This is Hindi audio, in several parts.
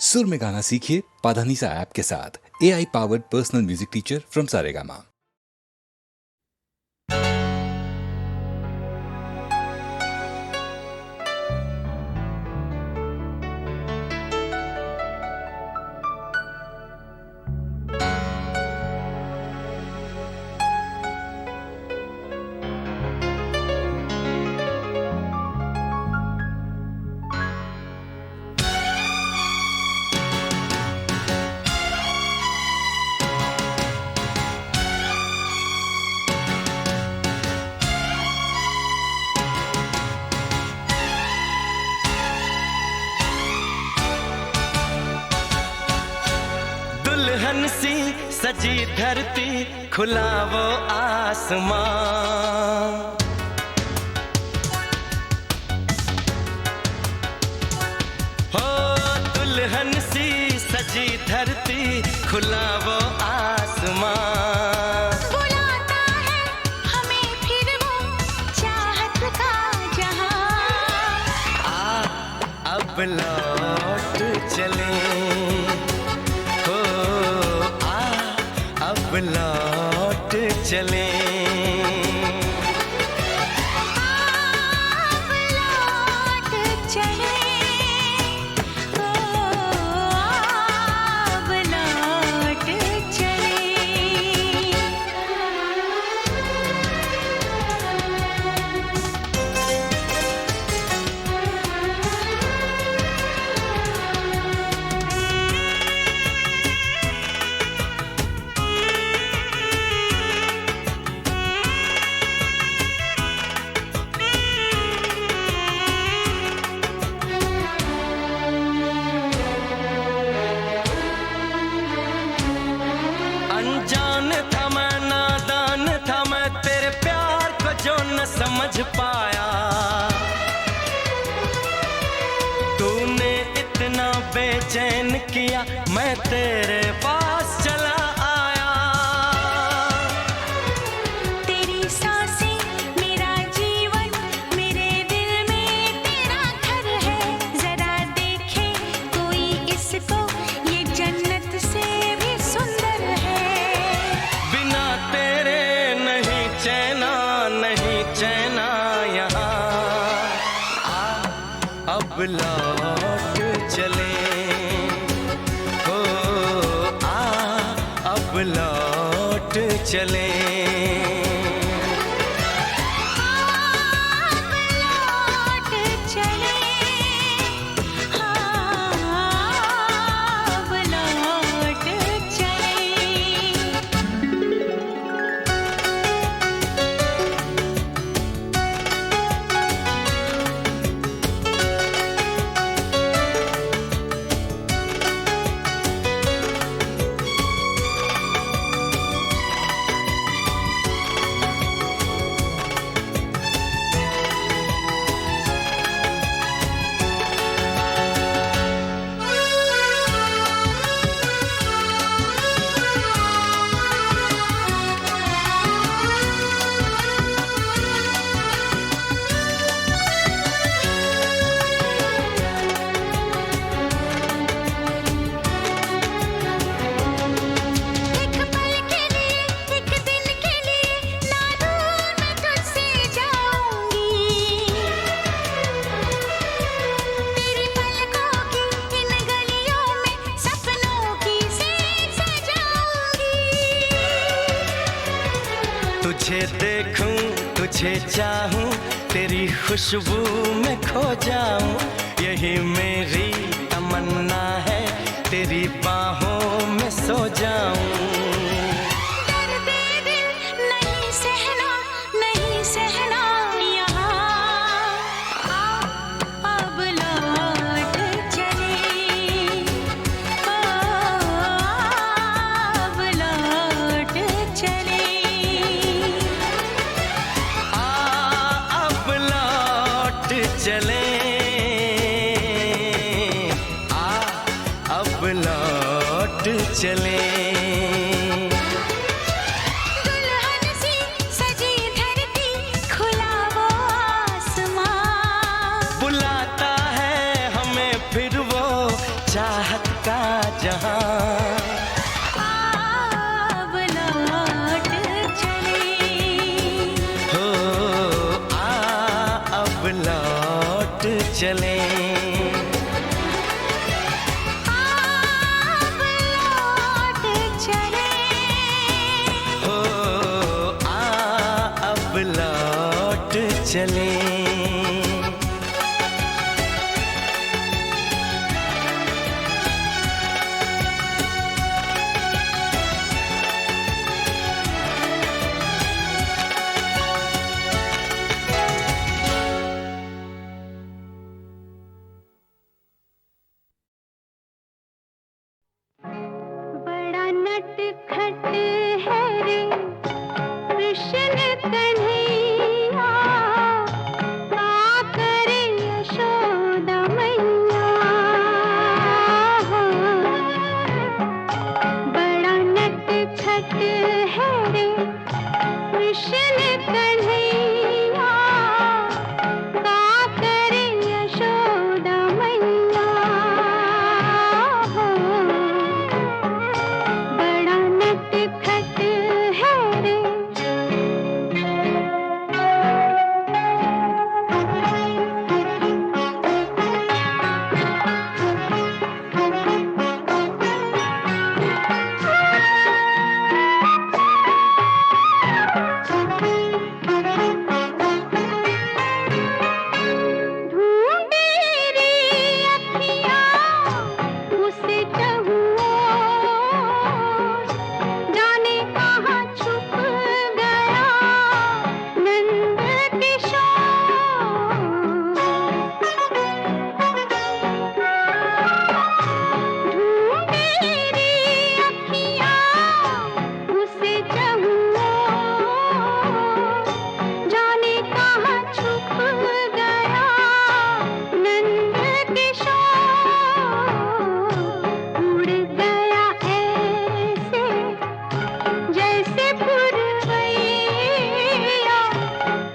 सुर में गाना सीखिए पाधानीसा ऐप के साथ। AI powered personal music teacher from Saregama. दुल्हन सी सजी धरती, खुला वो आसमां। हो दुल्हन सी सजी धरती, खुला वो आसमां। बुलाता है हमें फिर वो चाहत का जहां। अब लौट चले, अब लौट चले। अब लौट चले, अब लौट चले। अनजान था मैं, नादान था मैं, तेरे प्यार को जो न समझ पाया। तूने इतना बेचैन किया, मैं तेरे पास चला आया। तेरी सांसें मेरा जीवन, मेरे दिल में तेरा घर है। जरा देखे कोई इसको, ये जन्नत से भी सुंदर है। बिना तेरे नहीं चैना, नहीं चैना यहाँ। अब लौट चले, हो अब लौट चले। अब लौट चले, अब लौट चले। एक पल के लिए, एक दिन के लिए, ना दूर मैं तुझसे जाऊंगी। तेरी पलकों की इन गलियों में सपनों की सैर सजाऊंगी। तुझे देखूं, तुझे चाहूं, तेरी खुशबू में खो जाऊं। यही मेरी तमन्ना है, तेरी बाहों में सो जाऊं। दर्द दिल नहीं सहना, नहीं सहना यहाँ। अब लौट चले, अब लौट चले। अब लौट चले, अब लौट चले। दुल्हन सी सजी धरती, खुला वो आसमां। बुलाता है हमें फिर वो चाहत चाहत का जहां अब लौट चले हो अब लौट चले अब लौट चले हो अब लौट चले बड़ा नटखट है रे कृष्ण कन्हैया का करे यशोदा मैया बड़ा नटखट है रे कृष्ण कन्हैया का करे यशोदा मैया बड़ा नटखट है रे ढूंढे रे अखियाँ उसे चहुओर जाने कहाँ छुप गया नंद किशोर ढूंढे रे अखियाँ उसे चहुओर जाने कहाँ छुप गया नंद किशोर उड़ गया ऐसे जैसे पुरवैया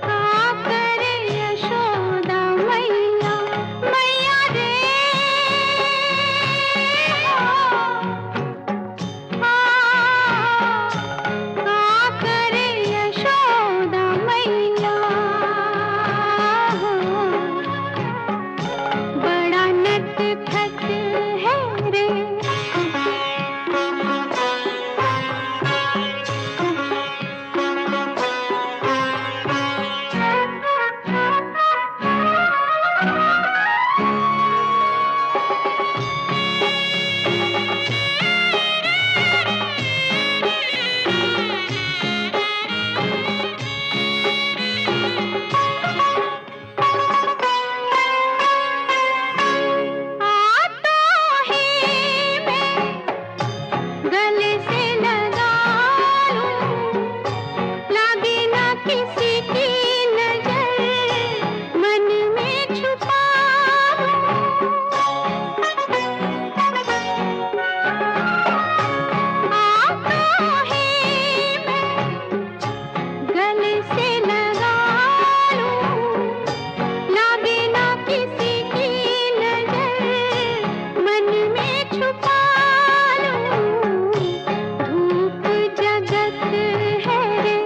का करे यशोदा मैया मैया रे का करे यशोदा मैया बड़ा नटखट है रे आता है मैं गले से लगा लूं लागे ना किसी की नजर मन में छुपा आता है मैं गले से लगा लूं लागे ना किसी की नजर मन में छुपा लूं धूप जगत है रे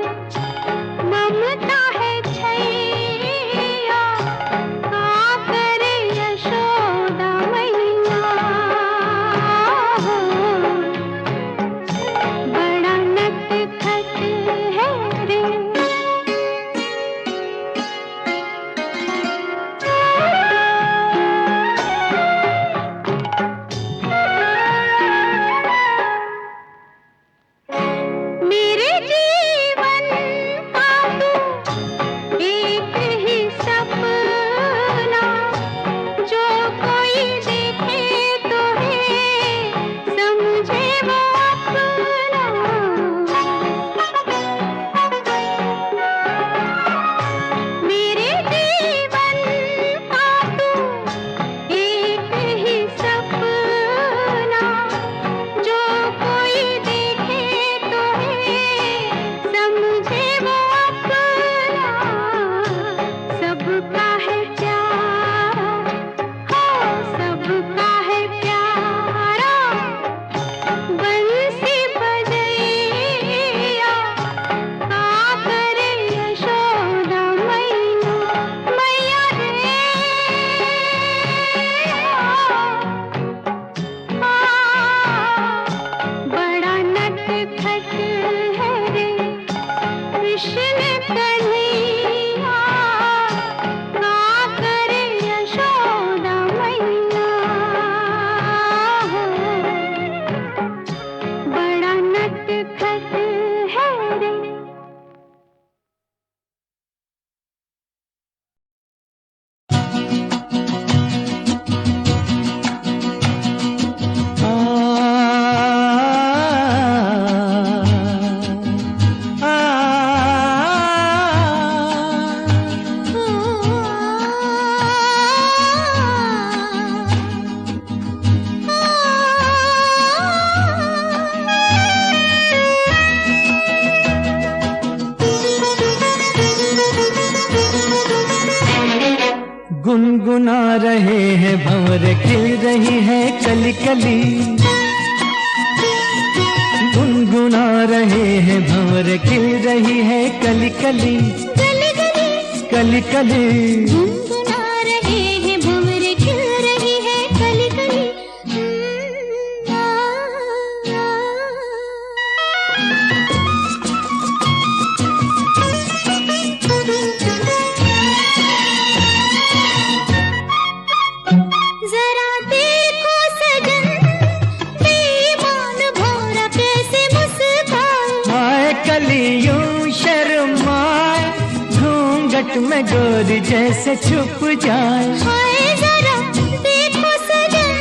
ममता है छैया का करे यशोदा मैया बड़ा नटखट है रे गुनगुना रहे हैं भंवर खिल रही है कली कली, गुनगुना रहे हैं भंवर खिल रही है कली कली, गली गली कली कली। गुनगुना रहे हैं भंवर खिल रही है कली कली। जरा देखो सजन, बेईमान भौरा कैसे मुस्काए। हाय कलियों शर्माए, घूंघट में गोरी जैसे छुप जाए। हाय जरा देखो सजन,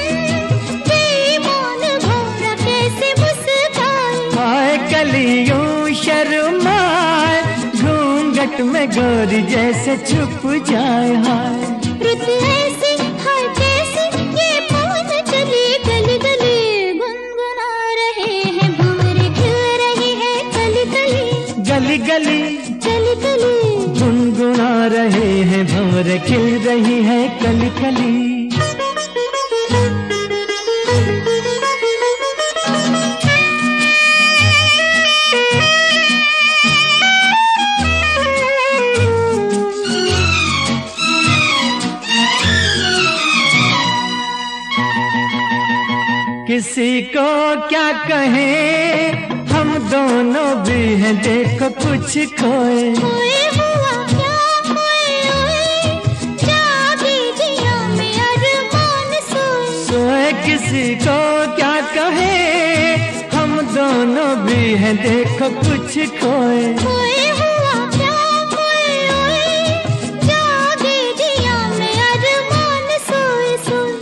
बेईमान भौरा कैसे मुस्काए। हाय कलियों शर्माए, घूंघट में गोरी जैसे छुप जाए। हाय रुत ऐसी हाय कैसी, ये पवन चली गली गली। गुनगुना रहे हैं भंवर खिल रही है कली कली, गली गली, कली कली। गुनगुना रहे हैं भंवर खिल रही है कली कली। किसी को क्या कहें, हम दोनों भी हैं देखो कुछ खोए। खोए हुआ क्या खोए हुए, जागी जिया में अरमान सोए। सोए किसी को क्या कहें, हम दोनों भी हैं देखो कुछ खोए। खोए हुआ क्या खोए हुए, जागी जिया में अरमान सोए सोए।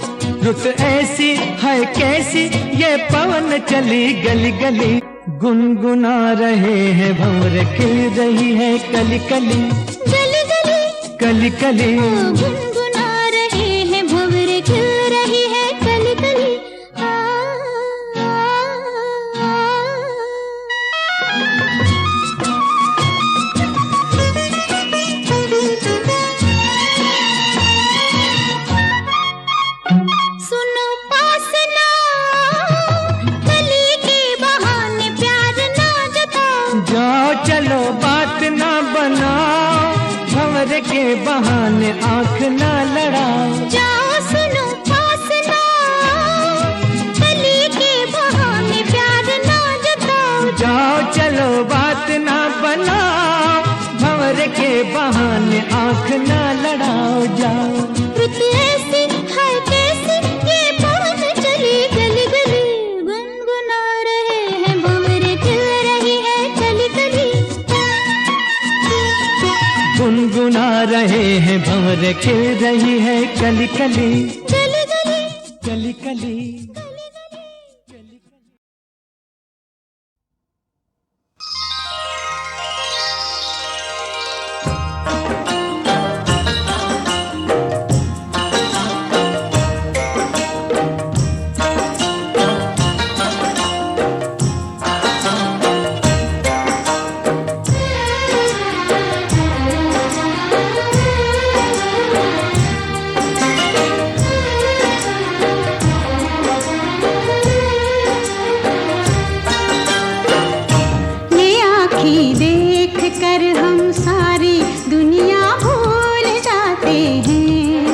रुत ऐसी है कैसी, ये पवन चली गली गली। गुनगुना रहे हैं भंवर खिल रही है कली कली, गली गली कली कली। गुनगुना रहे हैं भंवर खिल रही है कली कली। सुनो पास ना, कली के बहाने प्यार ना जताओ। जाओ चलो बात ना बनाओ, भंवर के बहाने आंख ना लड़ाओ। जाओ सुनो पास ना, कली के बहाने प्यार ना जताओ। जाओ चलो बात ना बनाओ, भंवर के बहाने आंख ना लड़ाओ। जाओ रुत ऐसी हाय कैसी, ये पवन चली गली गली। गुनगुना रहे हैं भंवर खिल रही है कली कली। गुनगुना रहे हैं भंवर खिल रही है कली कली, गली गली कली कली। देख कर हम सारी दुनिया भूल जाते हैं।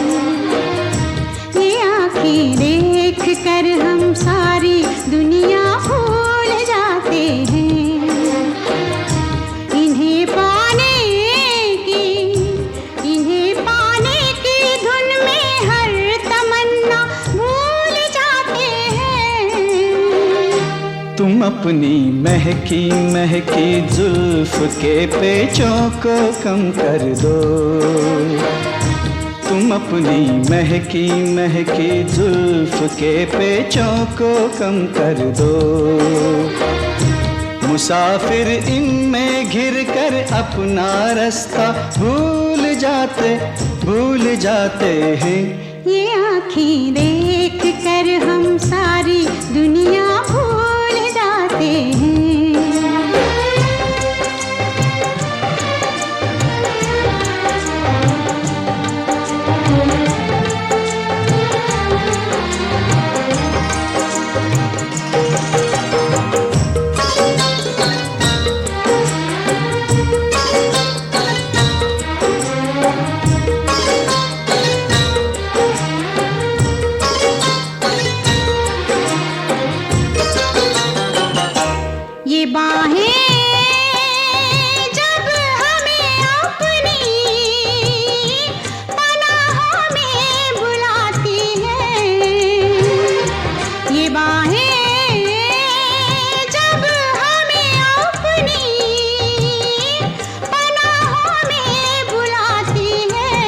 ये आँखें देख कर हम सारी दुनिया भूल जाते हैं। इन्हें पाने की धुन में हर तमन्ना भूल जाते हैं। तुम अपनी महकी महकी जुल्फ के पेचों को कम कर दो। तुम अपनी महकी महकी जुल्फ के पेचों को कम कर दो। मुसाफिर इनमें घिर कर अपना रास्ता भूल जाते हैं। ये आँखें देख कर हम सारी दुनिया भूल जाते हैं। बाहें जब हमें अपनी पनाहों में बुलाती है,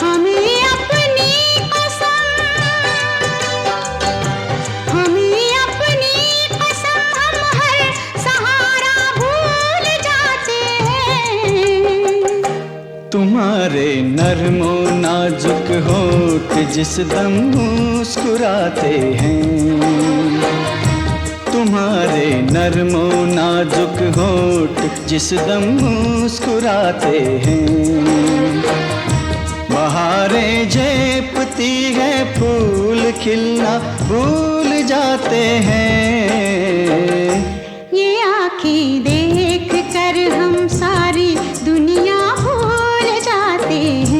हमें अपनी कसम हम हर सहारा भूल जाते हैं। तुम्हारे नरमो नाजुक होठ जिस दम मुस्कुराते हैं, तुम्हारे नरमो नाजुक होठ जिस दम मुस्कुराते हैं। बहारें झेपती है फूल खिलना भूल जाते हैं। ये आँखें देख कर हम सारी दुनिया भूल जाते हैं।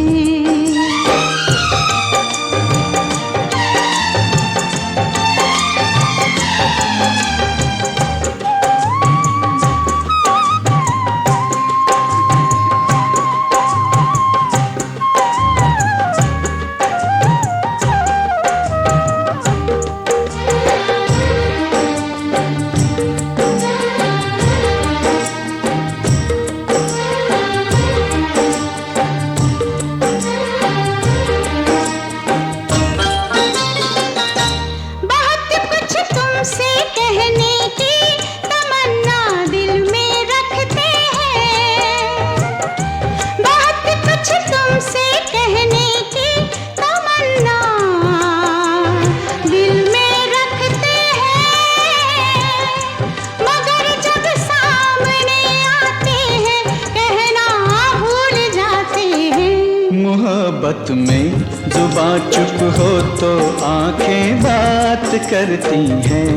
मोहब्बत में जुबां चुप हो तो आंखें बात करती हैं।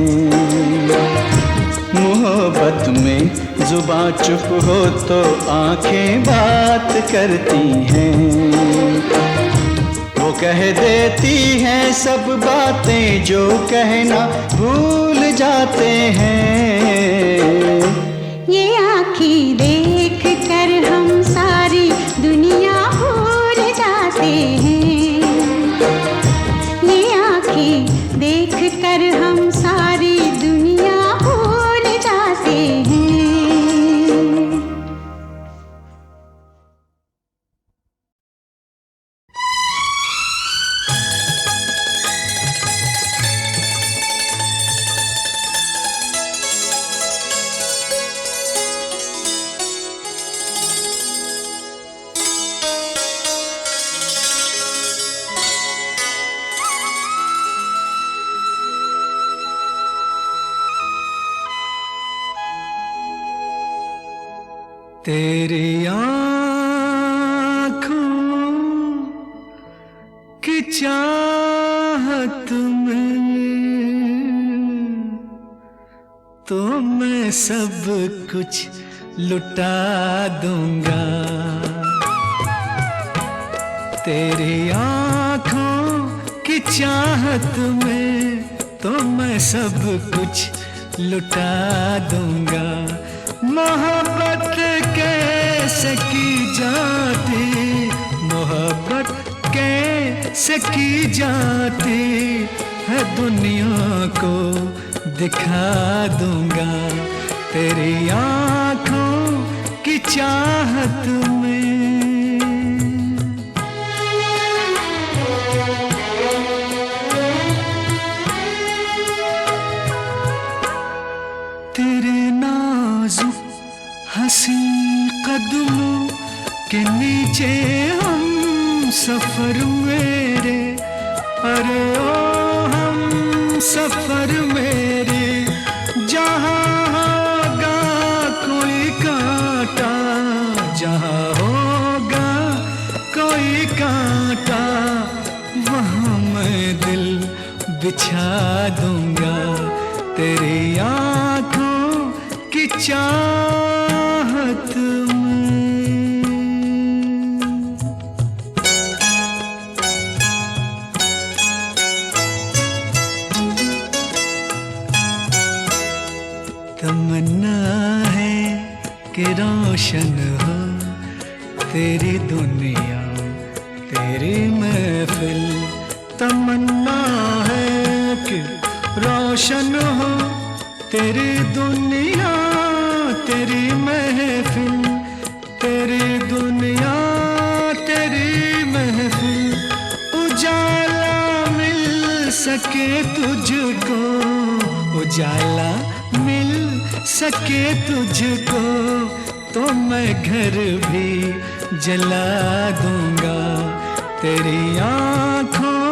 मोहब्बत में जुबां चुप हो तो आंखें बात करती हैं। वो कह देती हैं सब बातें जो कहना भूल जाते हैं। ये आँखें देख कर हम सारी दुनिया भूल जाते हैं। ये आँखें देख कर हम सारी दुनिया भूल जाते हैं। तेरी आँखों की चाहत में तो मैं सब कुछ लुटा दूंगा। तेरी आँखों की चाहत में तो मैं सब कुछ लुटा दूंगा। मोहब्बत कैसे की जाती, मोहब्बत कैसे की जाती है दुनिया को दिखा दूंगा। तेरी आँखों की चाहत में। तेरे नाजुक हंसी कदमों के नीचे हम सफर मेरे, अरे ओ हम सफर मेरे। जहाँ होगा कोई कांटा, जहाँ होगा कोई कांटा, वहाँ मैं दिल बिछा दूंगा। तेरी आँखों की चाहत में। तमन्ना है कि रोशन हो तेरी दुनिया तेरी महफिल। तमन्ना है रोशन हो तेरी दुनिया तेरी महफिल, तेरी दुनिया तेरी महफिल। उजाला मिल सके तुझको, उजाला मिल सके तुझको, तो मैं घर भी जला दूंगा तेरी आँखों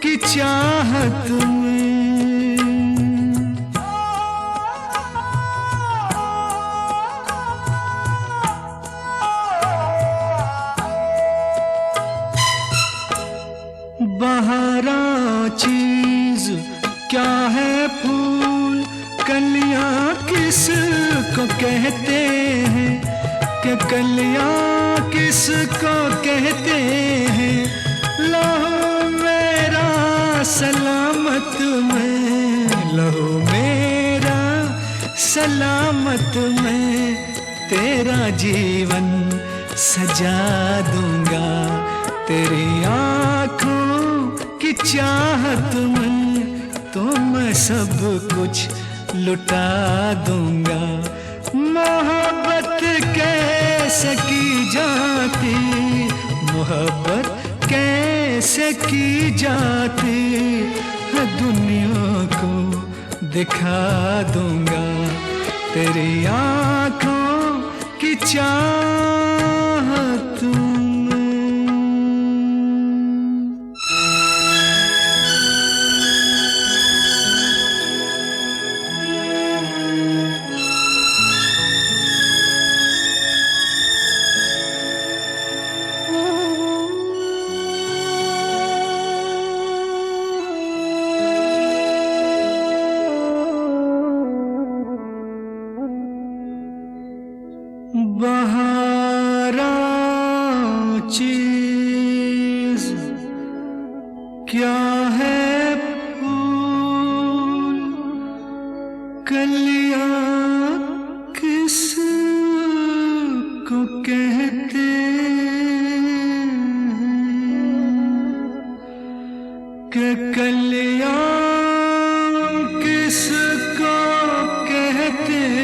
की चाहत में। बहारा चीज क्या है फूल, कलियां किसको कहते हैं, कि कलियां किसको कहते हैं। लहू मेरा सलामत में, लहू मेरा सलामत में, तेरा जीवन सजा दूंगा तेरी आँखों की चाहत में। तो मैं सब कुछ लुटा दूंगा। मोहब्बत कैसे की जाती, मोहब्बत कैसे की जाती है, दुनिया को दिखा दूंगा तेरी आँखों की चाहत में। बहारा चीज क्या है फूल, कलियां किसको कहते हैं, कि कलियां किसको कहते हैं।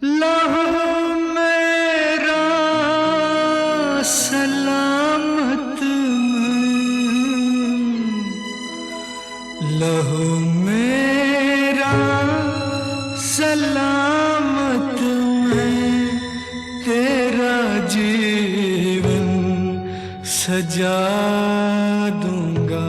लहू मेरा सलामत में, लहू मेरा सलामत में, तेरा जीवन सजा दूंगा।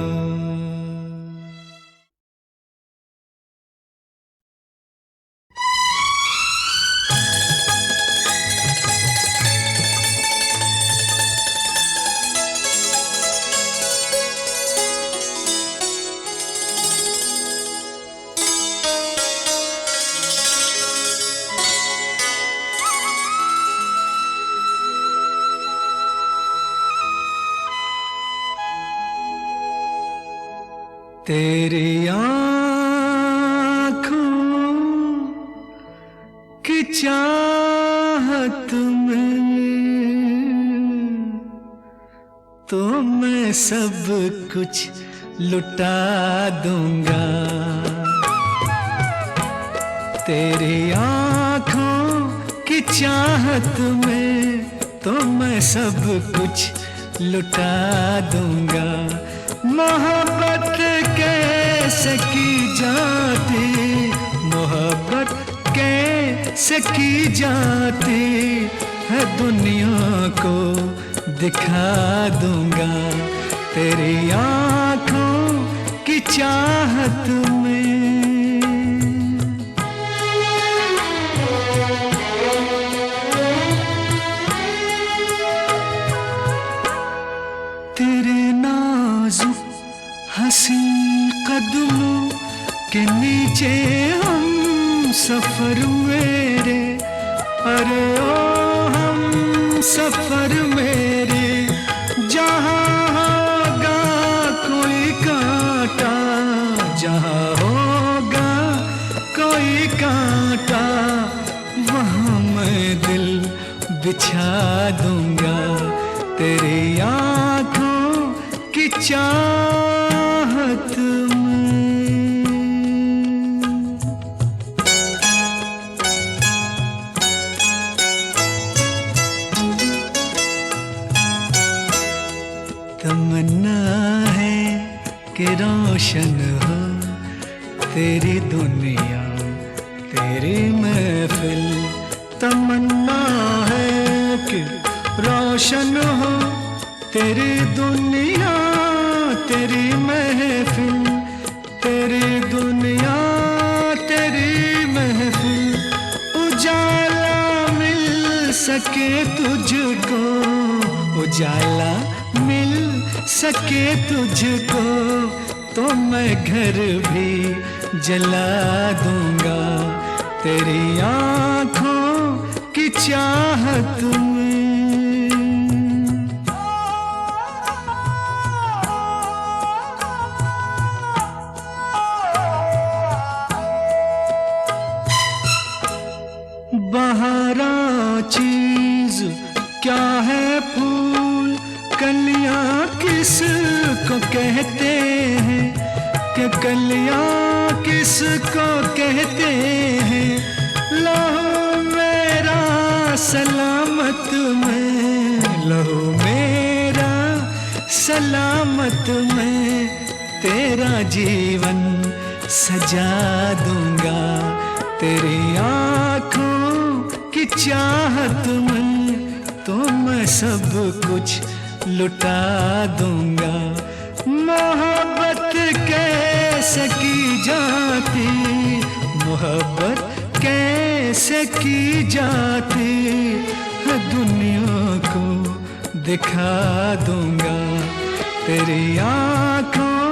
तेरी आँखों की चाहत में, तो मैं सब कुछ लुटा दूंगा तेरी आँखों की चाहत में, तो मैं सब कुछ लुटा दूंगा। मोहब्बत कैसे की जाती, मोहब्बत कैसे की जाती है, दुनिया को दिखा दूंगा तेरी आँखों की चाहत में। तेरे नाजुक हंसी कदमों के नीचे हम सफर मेरे, अरे ओ हम सफर मेरे, जहाँ होगा कोई कांटा, जहाँ होगा कोई कांटा वहाँ मैं दिल बिछा दूंगा तेरी आंखों की चाहत में। तमन्ना है कि रोशन हो तेरी दुनिया तेरी महफिल। तमन्ना है कि रोशन हो तेरी दुनिया तेरी महफिल। तेरी दुनिया तेरी महफिल। उजाला मिल सके तुझको उजाला मिल सके तुझको तो मैं घर भी जला दूंगा तेरी आंखों की चाहत में। बहारा चीज क्या है फूल कलियां किस को कहते हैं कि कलियां किस को कहते हैं। लहू मेरा सलामत में लहू मेरा सलामत में तेरा जीवन सजा दूंगा तेरी आंखों की चाहत में। तो मैं सब कुछ लुटा दूंगा। मोहब्बत कैसे की जाती मोहब्बत कैसे की जाती है दुनिया को दिखा दूंगा तेरी आंखों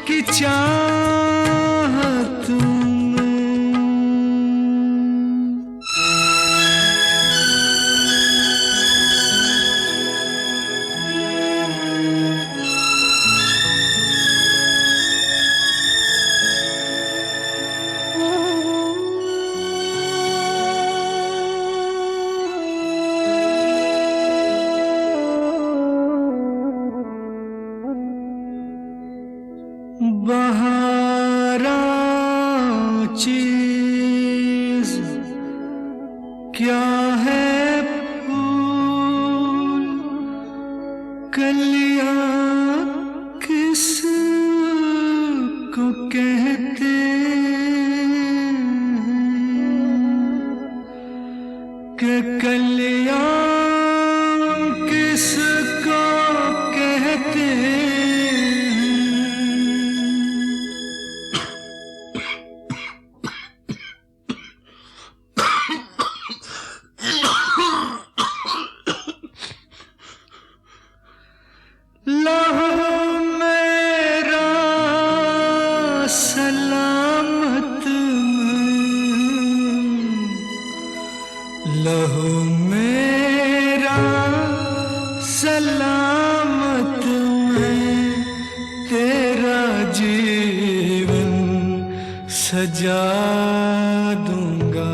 की चाहत में। बहारा चीज क्या है फूल कलियां किस को कहते कि कलियां किस को कहते लहू मेरा सलामत में लहू मेरा सलामत में तेरा जीवन सजा दूंगा।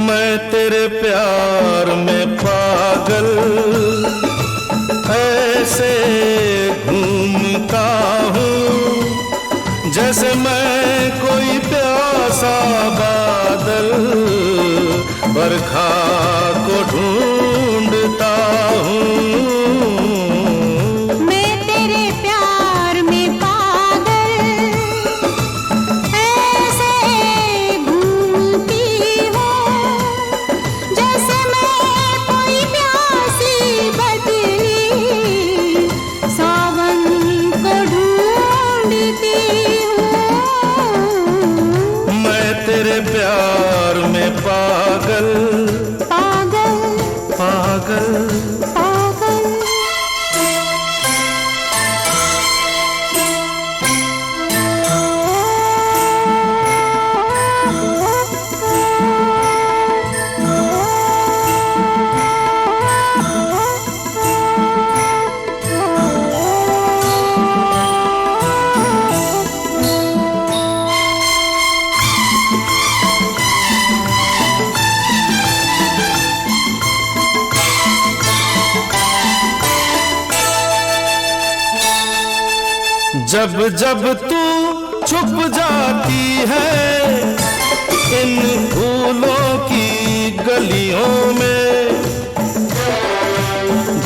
मैं तेरे प्यार में पागल ऐसे घूमता हूँ जैसे मैं कोई प्यासा बादल बरखा को ढूंढता हूँ। मैं तेरे प्यार में पागल ऐसे घूमती हूँ जैसे मैं कोई प्यासी बदली जब जब तू छुप जाती है इन फूलों की गलियों में,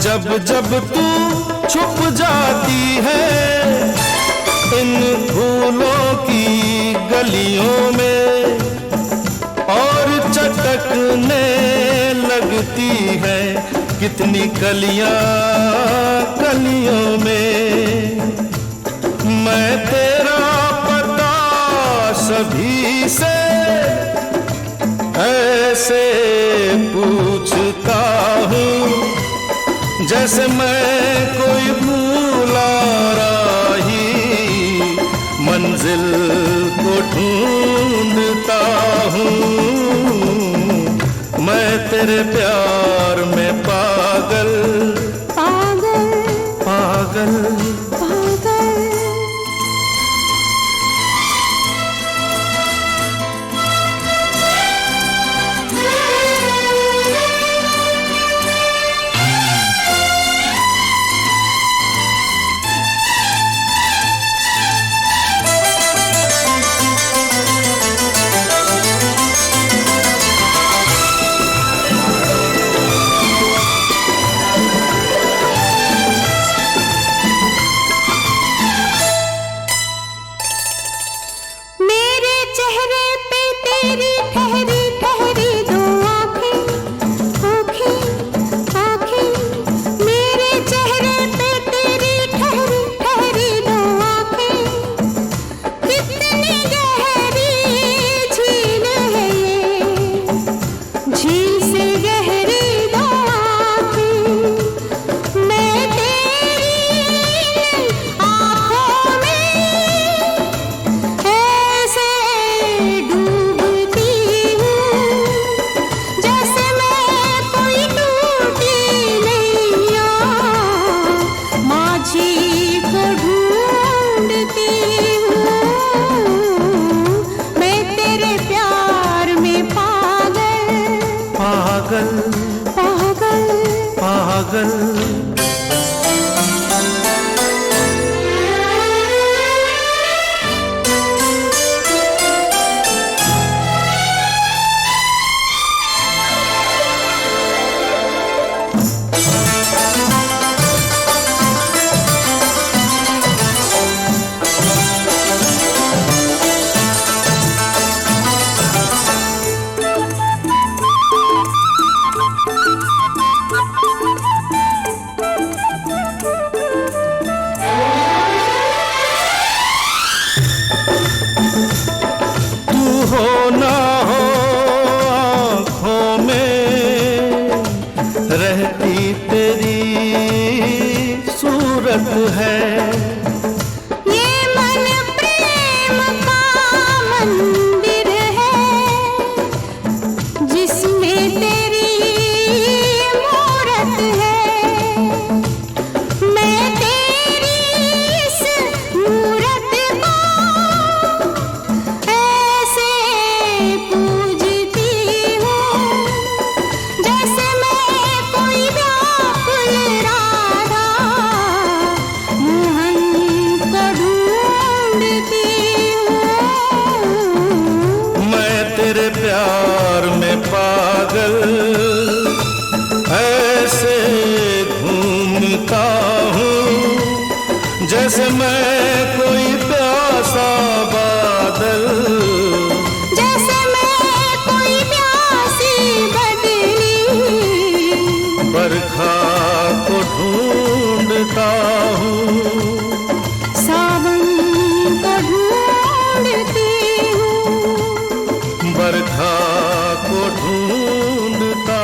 जब जब तू छुप जाती है इन फूलों की गलियों में, और चटकने लगती है कितनी कलियां कलियों में। मैं तेरा पता सभी से ऐसे पूछता हूँ जैसे मैं कोई भूला राही मंजिल को ढूंढता हूँ। मैं तेरे प्यार में पागल पागल पागल पागल। मेरे चेहरे पे तेरी ठहरी ठहरी दो आँखें आँखें आँखें। मेरे चेहरे पे तेरी ठहरी ठहरी दो आँखें। कितनी गहरी झील है ये, झील से गहरी दो आँखें। मैं तेरी आँखों में ऐसे डूबती हूँ जैसे मैं कोई टूटी नैया माझी को ढूंढती हूँ। मैं तेरे प्यार में पागल पागल पागल पागल। तू हो ना हो आँखों में रहती तेरी सूरत है। ये मन प्रेम का मंदिर है जिसमें तेरी मूरत है। मैं तेरी इस मूरत को ऐसे पूजती हूँ जैसे मैं कोई व्याकुल राधा मोहन को ढूंढती हूँ। मैं तेरे प्यार में पागल ऐसे घूमता हूँ जैसे मैं कोई प्यासा बादल जैसे मैं कोई प्यासी बदली बरखा को ढूंढता हूँ। सावन को ढूंढती हूँ। बरखा को ढूंढता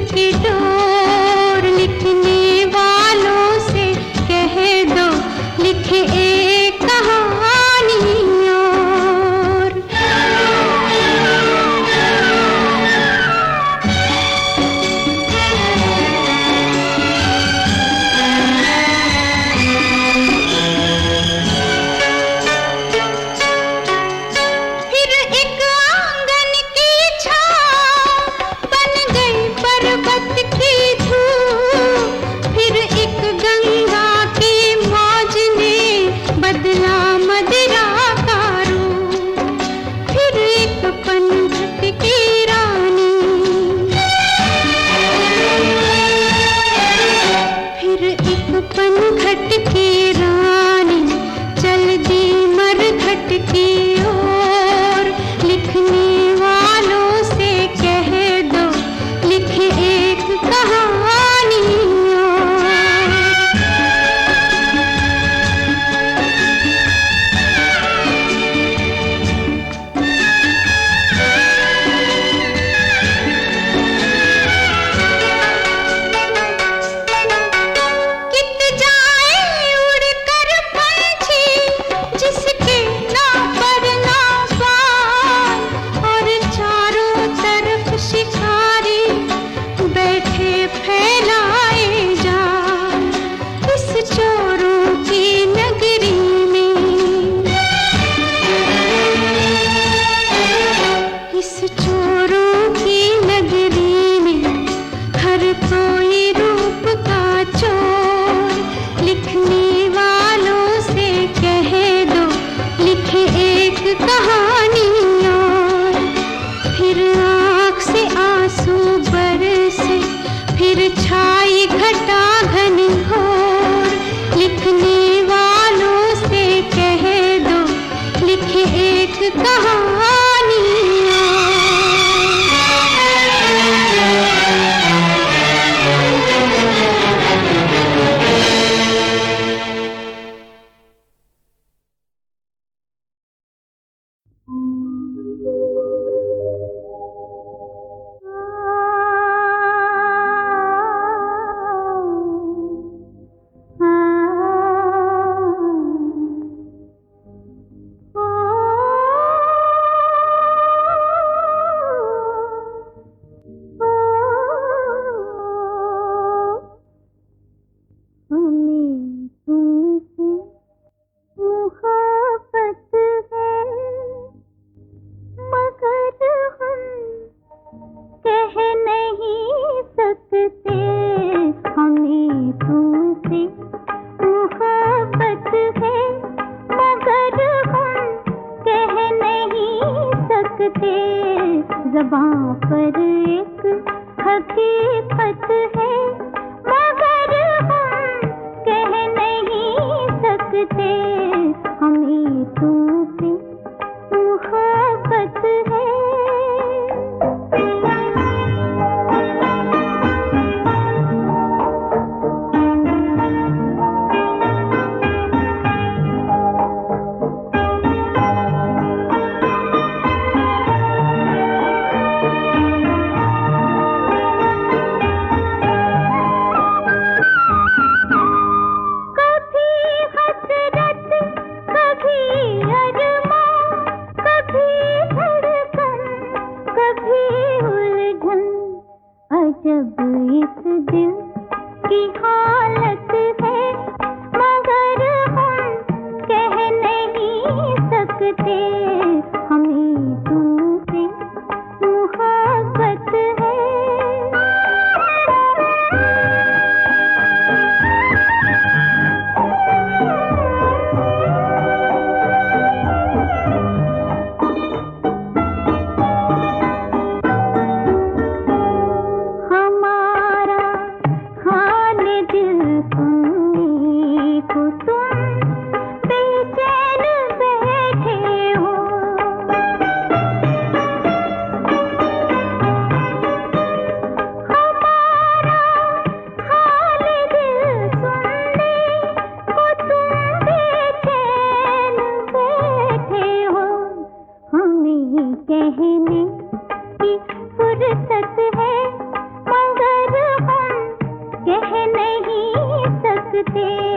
की डोर, लिखने वालों से कह दो लिखे एक कहानी और। फिर एक आंगन की छाँव बन गई पर्वत की धूप, फिर एक गंगा की मौज ने बदला मदिरा का रूप, फिर एक पनघट की रानी, फिर एक पनघट की रानी चल दी मरघट की ओर। लिखने वालों से कह दो लिखे एक कहानी और। कित जाए उड़कर पंछी जिसके ना पर ना बाल, और चारों तरफ शिकारी बैठे फैलाए जाल। इस चोरों की नगरी में, इस चोरों की नगरी में हर कोई रूप का चोर। लिखने वालों से कह दो लिखे एक कहानी और। फिर आँख से आंसू बरसे, फिर छाई घटा घनी घोर। लिखने वालों से कह दो लिखे एक कहानी और। हमें तुमसे मोहब्बत है, मगर हम कह नहीं सकते। हमें तुमसे मोहब्बत है, मगर हम कह नहीं सकते। ज़बां पर एक हकीकत है, मगर हम कह नहीं सकते। हमें तुमसे मोहब्बत है। जब इस दिल की हालत है, मगर हम कह नहीं सकते। हमें तुमसे मोहब्बत है। सुनने को तुम बेचैन बैठे हो, तेरे